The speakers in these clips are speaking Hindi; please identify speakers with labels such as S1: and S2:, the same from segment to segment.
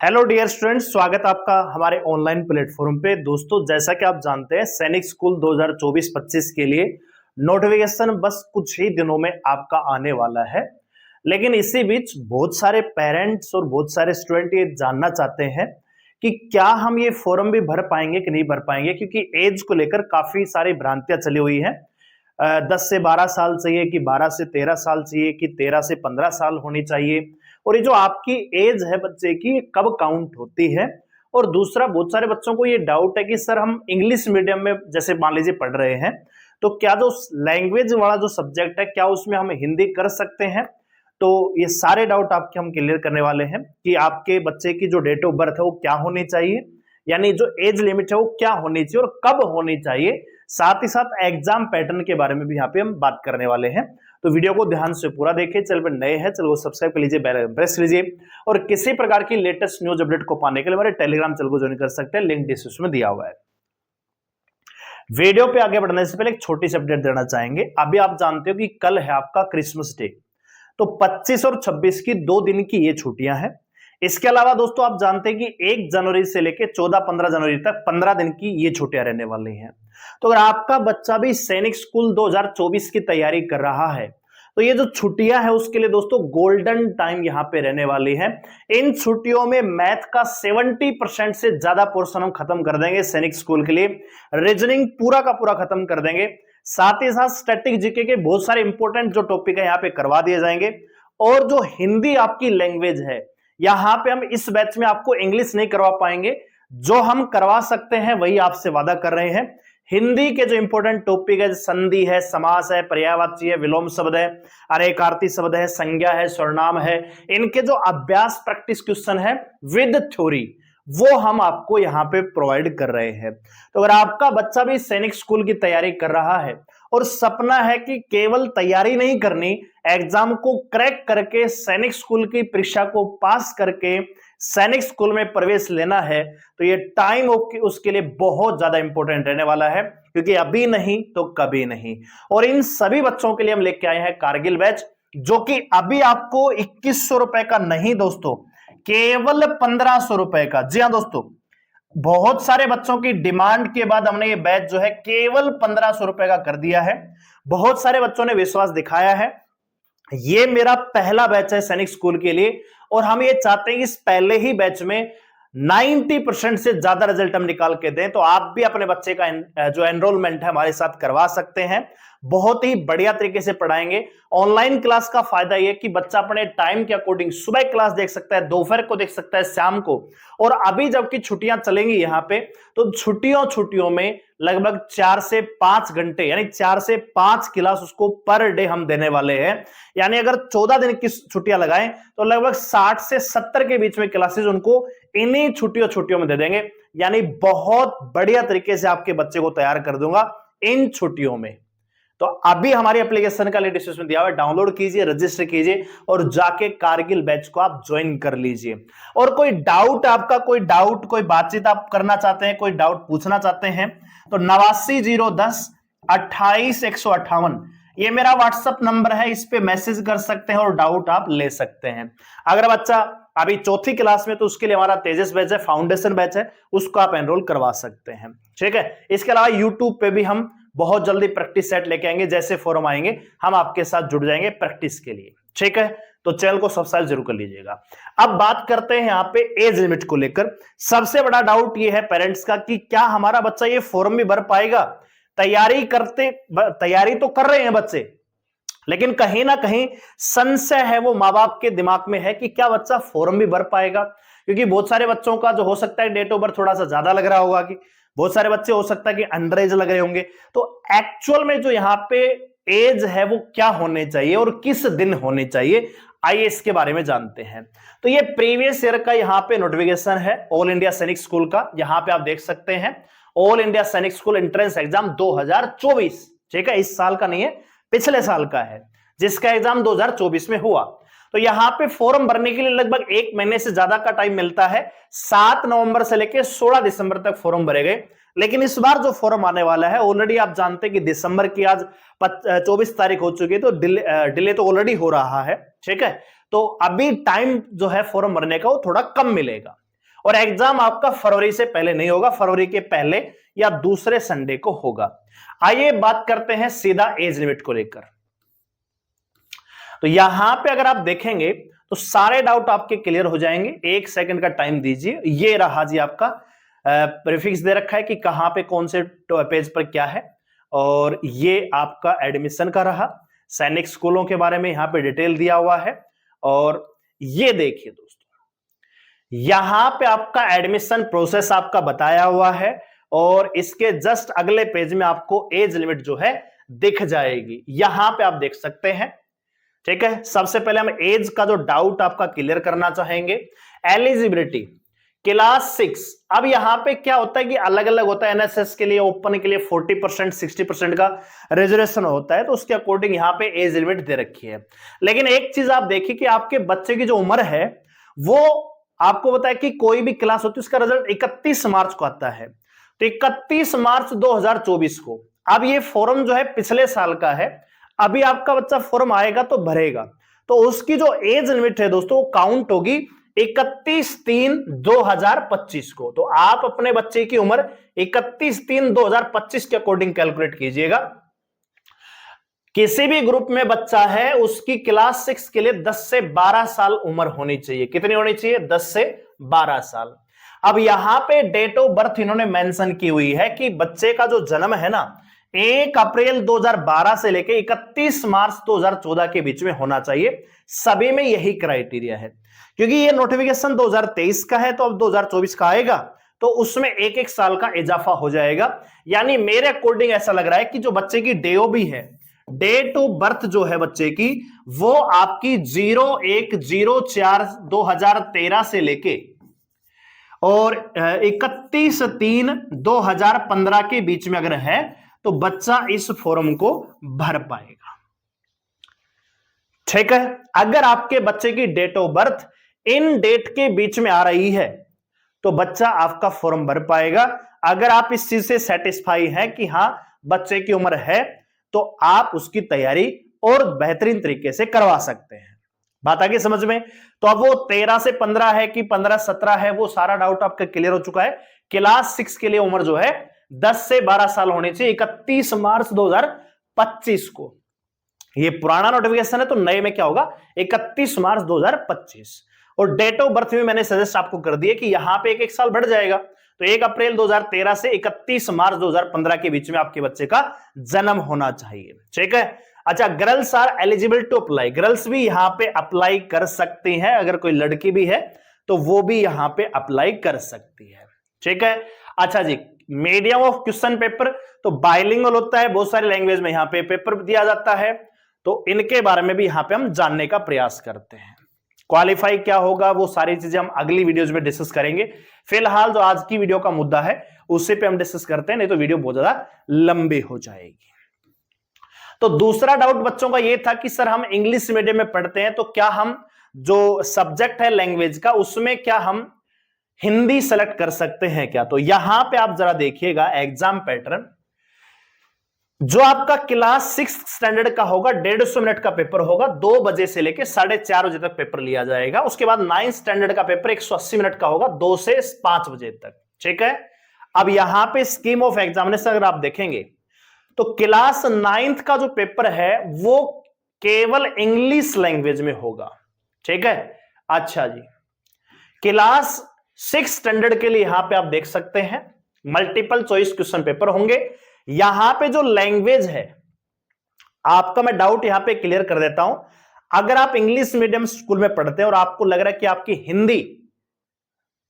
S1: हेलो डियर स्टूडेंट्स, स्वागत है आपका हमारे ऑनलाइन प्लेटफॉर्म पे। दोस्तों, जैसा कि आप जानते हैं सैनिक स्कूल 2024-25 के लिए नोटिफिकेशन बस कुछ ही दिनों में आपका आने वाला है। लेकिन इसी बीच बहुत सारे पेरेंट्स और बहुत सारे स्टूडेंट ये जानना चाहते हैं कि क्या हम ये फॉर्म भी भर पाएंगे कि नहीं भर पाएंगे, क्योंकि एज को लेकर काफी सारी भ्रांतियां चली हुई हैं। 10 से 12 साल चाहिए कि 12 से 13 साल चाहिए कि 13 से 15 साल होनी चाहिए, और ये जो आपकी एज है बच्चे की कब काउंट होती है। और दूसरा, बहुत सारे बच्चों को ये डाउट है कि सर हम इंग्लिश मीडियम में जैसे मान लीजिए पढ़ रहे हैं, तो क्या जो लैंग्वेज वाला जो सब्जेक्ट है क्या उसमें हम हिंदी कर सकते हैं। तो ये सारे डाउट आपके हम क्लियर करने वाले हैं कि आपके बच्चे की जो डेट ऑफ बर्थ है वो क्या होनी चाहिए, यानी जो एज लिमिट है वो क्या होनी चाहिए और कब होनी चाहिए। साथ ही साथ एग्जाम पैटर्न के बारे में भी यहाँ पे हम बात करने वाले हैं। तो वीडियो को ध्यान से पूरा देखिए। चैनल पर नए हैं, चैनल को सब्सक्राइब कर लीजिए, बेल आइकन प्रेस कीजिए, और किसी प्रकार की लेटेस्ट न्यूज अपडेट को पाने के लिए हमारे टेलीग्राम चैनल को ज्वाइन कर सकते हैं, लिंक डिस्क्रिप्शन में दिया हुआ है। वीडियो पे आगे बढ़ने से पहले एक छोटी सी अपडेट देना चाहेंगे। अभी आप जानते हो कि कल है आपका क्रिसमस डे, तो 25 और 26 की 2 दिन की ये छुट्टियां हैं। इसके अलावा दोस्तों आप जानते हैं कि 1 जनवरी से लेकर 14-15 जनवरी तक 15 दिन की ये छुट्टियां रहने वाली हैं। तो अगर आपका बच्चा भी सैनिक स्कूल 2024 की तैयारी कर रहा है तो ये जो छुट्टियां है उसके लिए दोस्तों गोल्डन टाइम यहां पे रहने वाली है। इन छुट्टियों में मैथ का 70% से ज्यादा पोर्शन हम खत्म कर देंगे सैनिक स्कूल के लिए। रीजनिंग पूरा का पूरा खत्म कर देंगे। साथ ही साथ स्टैटिक जीके के बहुत सारे इंपॉर्टेंट जो टॉपिक है यहाँ पे करवा दिए जाएंगे। और जो हिंदी आपकी लैंग्वेज है, यहां पे हम इस बैच में आपको इंग्लिश नहीं करवा पाएंगे, जो हम करवा सकते हैं वही आपसे वादा कर रहे हैं। हिंदी के जो इंपॉर्टेंट टॉपिक है, संधि है, समास है, पर्यायवाची है, विलोम शब्द है, अरेकार्थी शब्द है, संज्ञा है, सर्वनाम है, इनके जो अभ्यास प्रैक्टिस क्वेश्चन है विद थ्योरी, वो हम आपको यहाँ पे प्रोवाइड कर रहे हैं। तो अगर आपका बच्चा भी सैनिक स्कूल की तैयारी कर रहा है और सपना है कि केवल तैयारी नहीं करनी, एग्जाम को क्रैक करके सैनिक स्कूल की परीक्षा को पास करके सैनिक स्कूल में प्रवेश लेना है, तो ये टाइम उसके लिए बहुत ज्यादा इंपॉर्टेंट रहने वाला है, क्योंकि अभी नहीं तो कभी नहीं। और इन सभी बच्चों के लिए हम लेके आए हैं कारगिल बैच, जो कि अभी आपको 2100 रुपए का नहीं दोस्तों, केवल 1500 रुपए का। जी हाँ दोस्तों, बहुत सारे बच्चों की डिमांड के बाद हमने ये बैच जो है केवल 1500 रुपए का कर दिया है। बहुत सारे बच्चों ने विश्वास दिखाया है। ये मेरा पहला बैच है सैनिक स्कूल के लिए, और हम ये चाहते हैं कि इस पहले ही बैच में 90% से ज्यादा रिजल्ट हम निकाल के दें। तो आप भी अपने बच्चे का जो एनरोलमेंट है हमारे साथ करवा सकते हैं। बहुत ही बढ़िया तरीके से पढ़ाएंगे। ऑनलाइन क्लास का फायदा यह कि बच्चा अपने टाइम के अकॉर्डिंग सुबह क्लास देख सकता है, दोपहर को देख सकता है, शाम को। और अभी जबकि छुट्टियां चलेंगी यहाँ पे, तो छुट्टियों में लगभग 4 से 5 घंटे यानी 4 से 5 क्लास उसको पर डे हम देने वाले हैं। यानी अगर 14 दिन की छुट्टियां लगाएं तो लगभग 60 से 70 के बीच में क्लासेस उनको इन्हीं छुट्टियों में दे देंगे। यानी बहुत बढ़िया तरीके से आपके बच्चे को तैयार कर दूंगा इन छुट्टियों में। तो अभी हमारी एप्लीकेशन का लिंक डिस्क्रिप्शन में दिया हुआ है, डाउनलोड कीजिए, रजिस्टर कीजिए और जाके कारगिल बैच को आप ज्वाइन कर लीजिए। और कोई डाउट आपका, कोई बातचीत आप करना चाहते हैं, कोई डाउट पूछना चाहते हैं, तो 89 010 28 158 ये मेरा व्हाट्सएप नंबर है, इस पे मैसेज कर सकते हैं और डाउट आप ले सकते हैं। अगर बच्चा अभी 4th क्लास में, तो उसके लिए हमारा तेजस बैच है, फाउंडेशन बैच है, उसको आप एनरोल करवा सकते हैं। ठीक है। इसके अलावा यूट्यूब पे भी हम बहुत जल्दी प्रैक्टिस सेट लेके आएंगे, जैसे फॉरम आएंगे हम आपके साथ जुड़ जाएंगे प्रैक्टिस के लिए। ठीक है, तो चैनल को सब्सक्राइब जरूर कर लीजिएगा। अब बात करते हैं यहाँ पे एज लिमिट को लेकर। सबसे बड़ा डाउट ये है पेरेंट्स का कि क्या हमारा बच्चा ये फॉर्म भी भर पाएगा। तैयारी तो कर रहे हैं बच्चे, लेकिन कहीं ना कहीं संशय है वो माँ बाप के दिमाग में है कि क्या बच्चा फॉर्म भी भर पाएगा। क्योंकि बहुत सारे बच्चों का जो हो सकता है डेट ऑफ बर्थ थोड़ा सा ज्यादा लग रहा होगा, कि बहुत सारे बच्चे हो सकता है कि अंडर एज लग रहे होंगे। तो एक्चुअल में जो यहाँ पे एज है वो क्या होने चाहिए और किस दिन होनी चाहिए, आइए इसके बारे में जानते हैं। तो ये प्रीवियस ईयर का यहाँ पे नोटिफिकेशन है ऑल इंडिया सैनिक स्कूल का। यहाँ पे आप देख सकते हैं ऑल इंडिया सैनिक स्कूल एंट्रेंस एग्जाम 2024। ठीक है, इस साल का नहीं है, पिछले साल का है, जिसका एग्जाम 2024 में हुआ। तो यहां पे फॉर्म भरने के लिए लगभग 1 महीने से ज्यादा का टाइम मिलता है। 7 नवंबर से लेकर 16 दिसंबर तक फॉर्म भरे गए। लेकिन इस बार जो फॉर्म आने वाला है, ऑलरेडी आप जानते हैं कि दिसंबर की आज 24 तारीख हो चुकी है, तो डिले तो ऑलरेडी हो रहा है। ठीक है, तो अभी टाइम जो है फॉर्म भरने का वो थोड़ा कम मिलेगा। और एग्जाम आपका फरवरी से पहले नहीं होगा, फरवरी के पहले या दूसरे संडे को होगा। आइए बात करते हैं सीधा एज लिमिट को लेकर। तो यहां पे अगर आप देखेंगे तो सारे डाउट आपके क्लियर हो जाएंगे। 1 सेकंड का टाइम दीजिए। ये रहा जी आपका प्रीफिक्स दे रखा है कि कहां पे कौन से पेज पर क्या है, और ये आपका एडमिशन का रहा, सैनिक स्कूलों के बारे में यहां पे डिटेल दिया हुआ है। और ये देखिए दोस्तों, यहां पे आपका एडमिशन प्रोसेस आपका बताया हुआ है, और इसके जस्ट अगले पेज में आपको एज लिमिट जो है दिख जाएगी, यहां पे आप देख सकते हैं। ठीक है, सबसे पहले हम एज का जो डाउट आपका क्लियर करना चाहेंगे। एलिजिबिलिटी क्लास 6, अब यहां पे क्या होता है कि अलग अलग होता है। एनएसएस के लिए, ओपन के लिए 40% 60% का रिजर्वेशन होता है, तो उसके अकॉर्डिंग यहां पे एज लिमिट दे रखी है। लेकिन एक चीज आप देखिए कि आपके बच्चे की जो उम्र है वो आपको बताया कि कोई भी क्लास होती है उसका रिजल्ट 31 मार्च को आता है, तो 31 मार्च 2024 को। अब ये फॉर्म जो है पिछले साल का है, अभी आपका बच्चा फॉर्म आएगा तो भरेगा, तो उसकी जो एज लिमिट है दोस्तों काउंट होगी 31/3/2025 को। तो आप अपने बच्चे की उम्र 31/3/2025 के अकॉर्डिंग कैलकुलेट कीजिएगा। किसी भी ग्रुप में बच्चा है उसकी क्लास 6 के लिए 10 से 12 साल उम्र होनी चाहिए। कितनी होनी चाहिए? 10 से 12 साल। अब यहां पे डेट ऑफ बर्थ इन्होंने मेंशन की हुई है कि बच्चे का जो जन्म है ना 1 अप्रैल 2012 से लेकर 31 मार्च 2014 के बीच में होना चाहिए। सभी में यही क्राइटेरिया है, क्योंकि ये नोटिफिकेशन 2023 का है, तो अब 2024 का आएगा तो उसमें 1-1 साल का इजाफा हो जाएगा। यानी मेरे अकॉर्डिंग ऐसा लग रहा है कि जो बच्चे की DOB है, डेट ऑफ बर्थ जो है बच्चे की, वो आपकी 01/04/2013 से लेके और 31/3/2015 के बीच में अगर है तो बच्चा इस फॉर्म को भर पाएगा। ठीक है, अगर आपके बच्चे की डेट ऑफ बर्थ इन डेट के बीच में आ रही है तो बच्चा आपका फॉर्म भर पाएगा। अगर आप इस चीज से सेटिस्फाई हैं कि हां बच्चे की उम्र है, तो आप उसकी तैयारी और बेहतरीन तरीके से करवा सकते हैं। बात आगे समझ में? तो अब वो 13 से 15 है कि 15-17 है, वो सारा डाउट आपका क्लियर हो चुका है। क्लास 6 के लिए उम्र जो है 10 से 12 साल होनी चाहिए 31 मार्च 2025 को। ये पुराना नोटिफिकेशन है, तो नए में क्या होगा 31 मार्च 2025। और डेट ऑफ बर्थ में मैंने सजेस्ट आपको कर दिया कि यहां पे 1-1 साल बढ़ जाएगा, तो 1 अप्रैल 2013 से 31 मार्च 2015 के बीच में आपके बच्चे का जन्म होना चाहिए। ठीक है, अच्छा, girls are eligible to apply, girls भी यहां पे अप्लाई कर सकती हैं। अगर कोई लड़की भी है तो वो भी यहां पे अप्लाई कर सकती है। ठीक है, अच्छा जी, मीडियम ऑफ क्वेश्चन पेपर तो बाइलिंगुअल होता है, बहुत सारी लैंग्वेज में यहां पे पेपर दिया जाता है, तो इनके बारे में भी यहां पे हम जानने का प्रयास करते हैं। क्वालिफाई क्या होगा वो सारी चीजें हम अगली वीडियोज में डिस्कस करेंगे। फिलहाल जो आज की वीडियो का मुद्दा है उसी पे हम डिस्कस करते हैं, नहीं तो वीडियो बहुत ज्यादा लंबी हो जाएगी। तो दूसरा डाउट बच्चों का ये था कि सर हम इंग्लिश मीडियम में पढ़ते हैं, तो क्या हम जो सब्जेक्ट है लैंग्वेज का उसमें क्या हम हिंदी सेलेक्ट कर सकते हैं क्या? तो यहां पे आप जरा देखिएगा एग्जाम पैटर्न। जो आपका क्लास 6 स्टैंडर्ड का होगा 150 मिनट का पेपर होगा, 2 बजे से लेकर 4:30 बजे तक पेपर लिया जाएगा। उसके बाद 9 स्टैंडर्ड का पेपर 180 मिनट का होगा, 2 से 5 बजे तक। ठीक है, अब यहां पे स्कीम ऑफ एग्जामिनेशन अगर आप देखेंगे तो क्लास 9th का जो पेपर है वो केवल इंग्लिश लैंग्वेज में होगा। ठीक है, अच्छा जी, क्लास 6 स्टैंडर्ड के लिए यहां पे आप देख सकते हैं मल्टीपल चॉइस क्वेश्चन पेपर होंगे। यहां पे जो लैंग्वेज है आपका, मैं डाउट यहां पे क्लियर कर देता हूं। अगर आप इंग्लिश मीडियम स्कूल में पढ़ते हैं और आपको लग रहा है कि आपकी हिंदी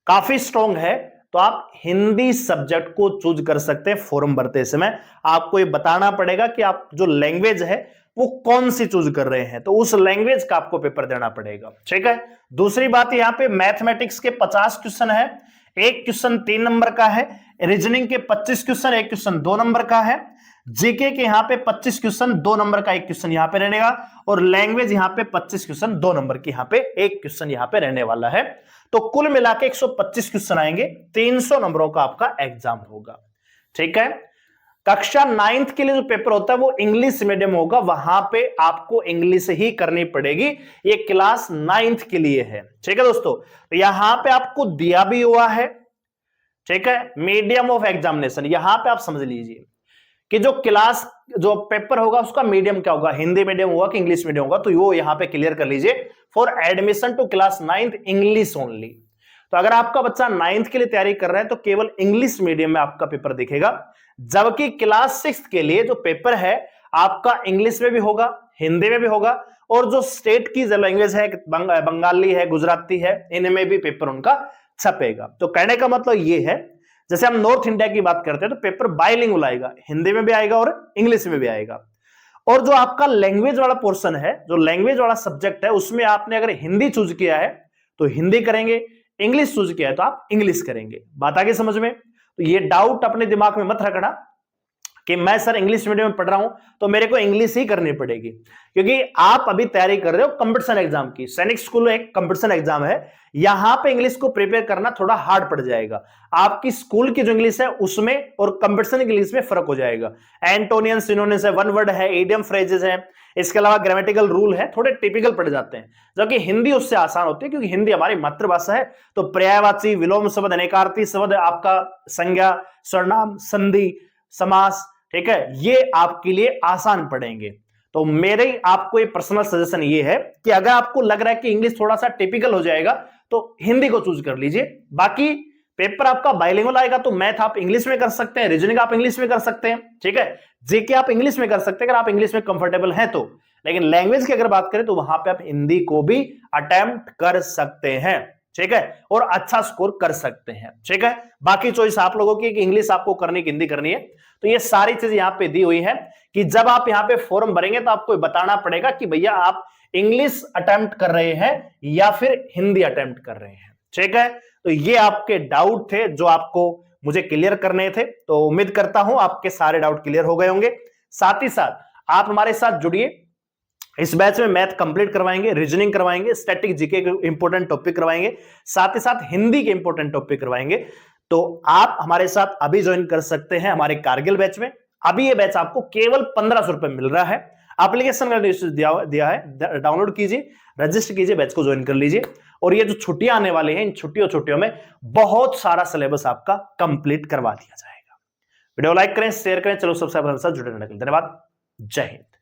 S1: काफी स्ट्रांग है, तो आप हिंदी सब्जेक्ट को चूज कर सकते हैं। फॉर्म भरते समय आपको ये बताना पड़ेगा कि आप जो लैंग्वेज है वो कौन सी चूज कर रहे हैं, तो उस लैंग्वेज का आपको पेपर देना पड़ेगा। ठीक है, दूसरी बात यहां पे मैथमेटिक्स के 50 क्वेश्चन है, एक क्वेश्चन 3 नंबर का है, रीजनिंग के 25 क्वेश्चन, एक क्वेश्चन 2 नंबर का है, जीके के यहां पे 25 क्वेश्चन 2 नंबर का एक क्वेश्चन यहां पे रहेगा, और लैंग्वेज यहां पे 25 क्वेश्चन 2 नंबर की यहां पे एक क्वेश्चन यहां पे रहने वाला है। तो कुल मिला के 125 क्वेश्चन आएंगे, 300 नंबरों का आपका एग्जाम होगा। ठीक है, कक्षा 9th के लिए जो पेपर होता है वो इंग्लिश मीडियम होगा, वहां पे आपको इंग्लिश ही करनी पड़ेगी। ये क्लास 9th के लिए है, ठीक है दोस्तों। तो यहां पे आपको दिया भी हुआ है, ठीक है, मीडियम ऑफ एग्जामिनेशन। यहां पे आप समझ लीजिए कि जो पेपर होगा उसका मीडियम क्या होगा, हिंदी मीडियम होगा कि इंग्लिश मीडियम होगा, तो वो यहां पे क्लियर कर लीजिए। For admission to class 9th English only. तो अगर आपका बच्चा 9th के लिए तैयारी कर रहा है तो केवल इंग्लिश मीडियम में आपका पेपर दिखेगा, जबकि क्लास 6th के लिए जो पेपर है आपका इंग्लिश में भी होगा, हिंदी में भी होगा, और जो स्टेट की जो लैंग्वेज है, बंगाली है, गुजराती है, इनमें भी पेपर उनका छपेगा। तो कहने का मतलब ये है, जैसे हम नॉर्थ इंडिया की बात करते हैं तो पेपर बाइलिंगुअल आएगा, हिंदी में भी आएगा और इंग्लिश में भी आएगा। और जो आपका लैंग्वेज वाला पोर्शन है, जो लैंग्वेज वाला सब्जेक्ट है, उसमें आपने अगर हिंदी चूज किया है तो हिंदी करेंगे, इंग्लिश चूज किया है तो आप इंग्लिश करेंगे। बात आगे समझ में? तो ये डाउट अपने दिमाग में मत रखना कि मैं सर इंग्लिश मीडियम में पढ़ रहा हूं तो मेरे को इंग्लिश ही करनी पड़ेगी, क्योंकि आप अभी तैयारी कर रहे हो कंपटीशन एग्जाम की। सैनिक स्कूल एक कंपटीशन एग्जाम है, यहां पे इंग्लिश को प्रिपेयर करना थोड़ा हार्ड पड़ जाएगा। आपकी स्कूल की जो इंग्लिश है उसमें और कंपटीशन की इंग्लिश में फर्क हो जाएगा। एंटोनियन, सिनोनिम्स है, वन वर्ड है, इडियम फ्रेजेस है, इसके अलावा ग्रामेटिकल रूल है, थोड़े टिपिकल पड़ जाते हैं, जबकि हिंदी उससे आसान होती है, क्योंकि हिंदी हमारी मातृभाषा है। तो पर्यायवाची, विलोम शब्द, अनेकार्थी शब्द, आपका संज्ञा, सर्वनाम, संधि, समास, ठीक है, ये आपके लिए आसान पड़ेंगे। तो मेरे आपको ये पर्सनल सजेशन ये है कि अगर आपको लग रहा है कि इंग्लिश थोड़ा सा टिपिकल हो जाएगा तो हिंदी को चूज कर लीजिए। बाकी पेपर आपका बाइलिंगुअल आएगा, तो मैथ आप इंग्लिश में कर सकते हैं, रीजनिंग आप इंग्लिश में कर सकते हैं, ठीक है, जीके आप इंग्लिश में कर सकते हैं अगर आप इंग्लिश में कंफर्टेबल हैं तो। लेकिन लैंग्वेज की अगर बात करें तो वहां पे आप हिंदी को भी अटेम्प्ट कर सकते हैं, ठीक है, और अच्छा स्कोर कर सकते हैं, ठीक है। बाकी चॉइस आप लोगों की कि इंग्लिश आपको करनी कि हिंदी करनी है। तो ये सारी चीज यहां पे दी हुई है कि जब आप यहां पे फॉर्म भरेंगे तो आपको बताना पड़ेगा कि भैया आप इंग्लिश अटेम्प्ट कर रहे हैं या फिर हिंदी अटेम्प्ट कर रहे हैं, ठीक है। तो ये आपके डाउट थे जो आपको मुझे क्लियर करने थे, तो उम्मीद करता हूं आपके सारे डाउट क्लियर हो गए होंगे। साथ ही साथ आप हमारे साथ जुड़िए, इस बैच में मैथ कंप्लीट करवाएंगे, रीजनिंग करवाएंगे, स्टैटिक जीके के इंपॉर्टेंट टॉपिक करवाएंगे, साथ ही साथ हिंदी के इंपॉर्टेंट टॉपिक करवाएंगे। तो आप हमारे साथ अभी ज्वाइन कर सकते हैं हमारे कारगिल बैच में। अभी ये बैच आपको केवल 1500 रुपए मिल रहा है। एप्लीकेशन का दिया है, डाउनलोड कीजिए, रजिस्टर कीजिए, बैच को ज्वाइन कर लीजिए। और ये जो छुट्टियां आने वाली हैं, इन छुट्टियों में बहुत सारा सिलेबस आपका कंप्लीट करवा दिया जाएगा। वीडियो लाइक करें, शेयर करें, चलो सबसे साथ जुड़े रहने के लिए धन्यवाद। जय हिंद।